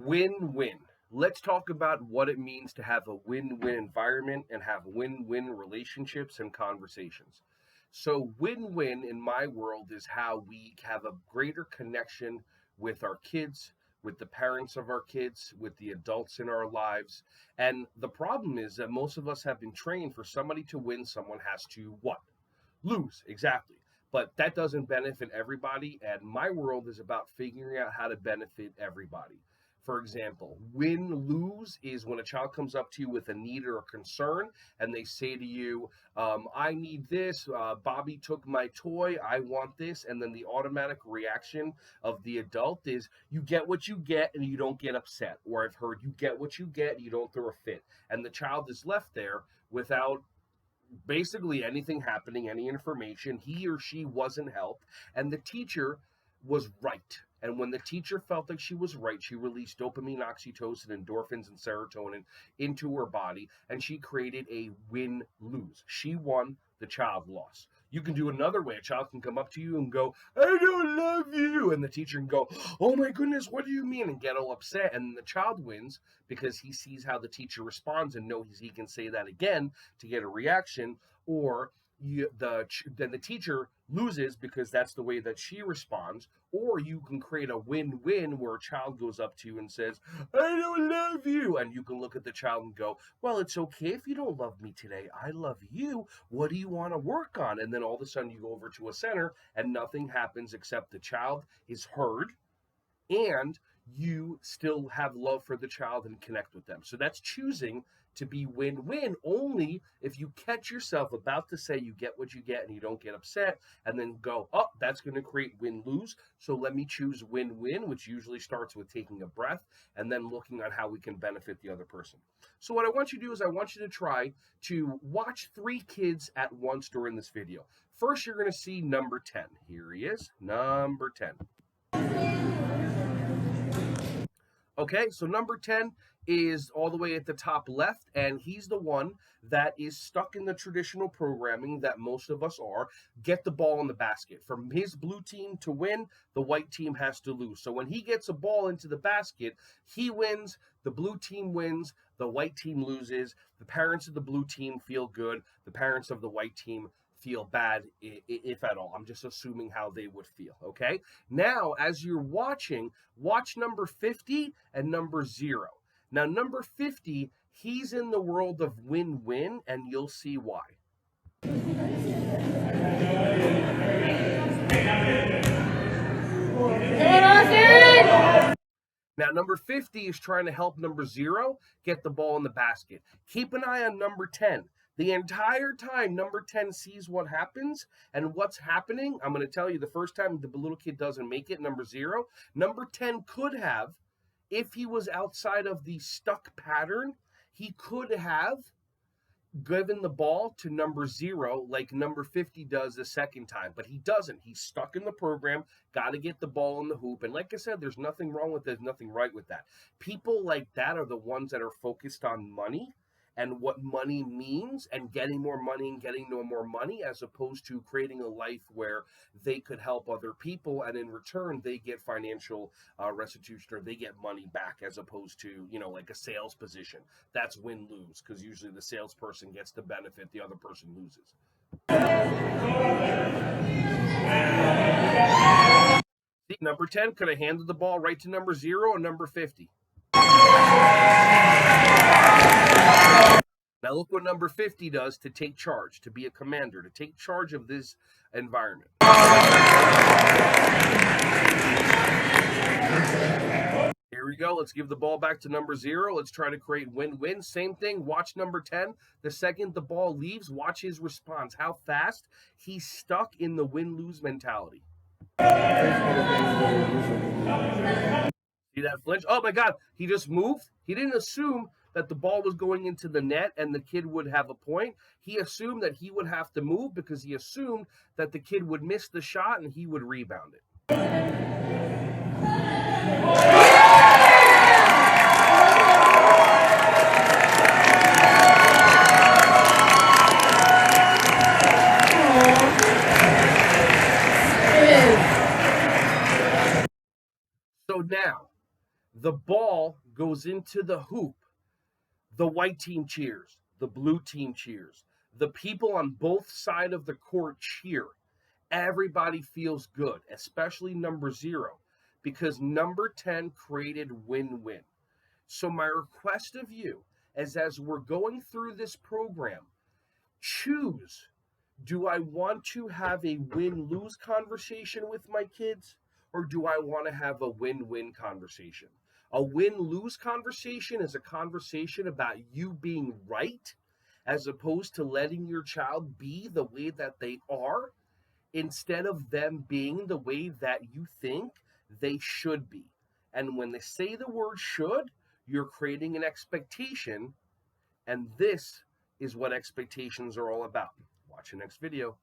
Win-win. Let's talk about what it means to have a win-win environment and have win-win relationships and conversations. So, win-win in my world is how we have a greater connection with our kids, with the parents of our kids, with the adults in our lives. And the problem is that most of us have been trained for somebody to win, someone has to what? Lose, exactly. But that doesn't benefit everybody. And my world is about figuring out how to benefit everybody. For example, win lose is when a child comes up to you with a need or a concern and they say to you, I need this. Bobby took my toy. I want this. And then the automatic reaction of the adult is you get what you get and you don't get upset. Or I've heard you get what you get and you don't throw a fit. And the child is left there without basically anything happening, any information. He or she wasn't helped, and the teacher was right. And when the teacher felt like she was right, she released dopamine, oxytocin, endorphins, and serotonin into her body, and she created a win lose. She won, the child lost. You can do another way. A child can come up to you and go, I don't love you. And the teacher can go, oh my goodness, what do you mean? And get all upset. And the child wins because he sees how the teacher responds and knows he can say that again to get a reaction. Or then the teacher loses because that's the way that she responds. Or you can create a win-win where a child goes up to you and says, I don't love you. And you can look at the child and go, well, it's okay if you don't love me today. I love you. What do you want to work on? And then all of a sudden you go over to a center and nothing happens except the child is heard and you still have love for the child and connect with them. So that's choosing to be win-win only if you catch yourself about to say you get what you get and you don't get upset and then go, oh, that's going to create win-lose. So let me choose win-win, which usually starts with taking a breath and then looking at how we can benefit the other person. So what I want you to do is I want you to try to watch 3 kids at once during this video. First, you're going to see number 10. Here he is, number 10. Okay, so number 10 is all the way at the top left, and he's the one that is stuck in the traditional programming that most of us are. Get the ball in the basket. For his blue team to win, the white team has to lose. So when he gets a ball into the basket, he wins, the blue team wins, the white team loses. The parents of the blue team feel good. The parents of the white team feel bad, if at all. I'm just assuming how they would feel, okay? Now, as you're watching, watch number 50 and number 0. Now, number 50, he's in the world of win-win, and you'll see why. Now, number 50 is trying to help number 0 get the ball in the basket. Keep an eye on number 10. The entire time, number 10 sees what happens and what's happening. I'm going to tell you, the first time the little kid doesn't make it, number 0, number 10 could have, if he was outside of the stuck pattern, he could have given the ball to number 0 like number 50 does the second time, but he doesn't. He's stuck in the program, got to get the ball in the hoop. And like I said, there's nothing wrong with it, nothing right with that. People like that are the ones that are focused on money and what money means and getting more money and getting no more money, as opposed to creating a life where they could help other people and in return they get financial restitution or they get money back, as opposed to, you know, like a sales position. That's win-lose, because usually the salesperson gets the benefit, the other person loses. See, number 10 could have handed the ball right to number 0 and number 50. Now look what number 50 does to take charge, to be a commander, to take charge of this environment. Here we go. Let's give the ball back to number 0. Let's try to create win-win. Same thing. Watch number 10. The second the ball leaves, watch his response. How fast he's stuck in the win-lose mentality. See that flinch? Oh my God, he just moved. He didn't assume that the ball was going into the net and the kid would have a point. He assumed that he would have to move because he assumed that the kid would miss the shot and he would rebound it. So now, The ball goes into the hoop. The white team cheers, the blue team cheers. The people on both sides of the court cheer. Everybody feels good, especially number 0, because number 10 created win-win. So my request of you is, as we're going through this program, choose: do I want to have a win-lose conversation with my kids, or do I want to have a win-win conversation? A win-lose conversation is a conversation about you being right, as opposed to letting your child be the way that they are, instead of them being the way that you think they should be. And when they say the word should, you're creating an expectation, and this is what expectations are all about. Watch the next video.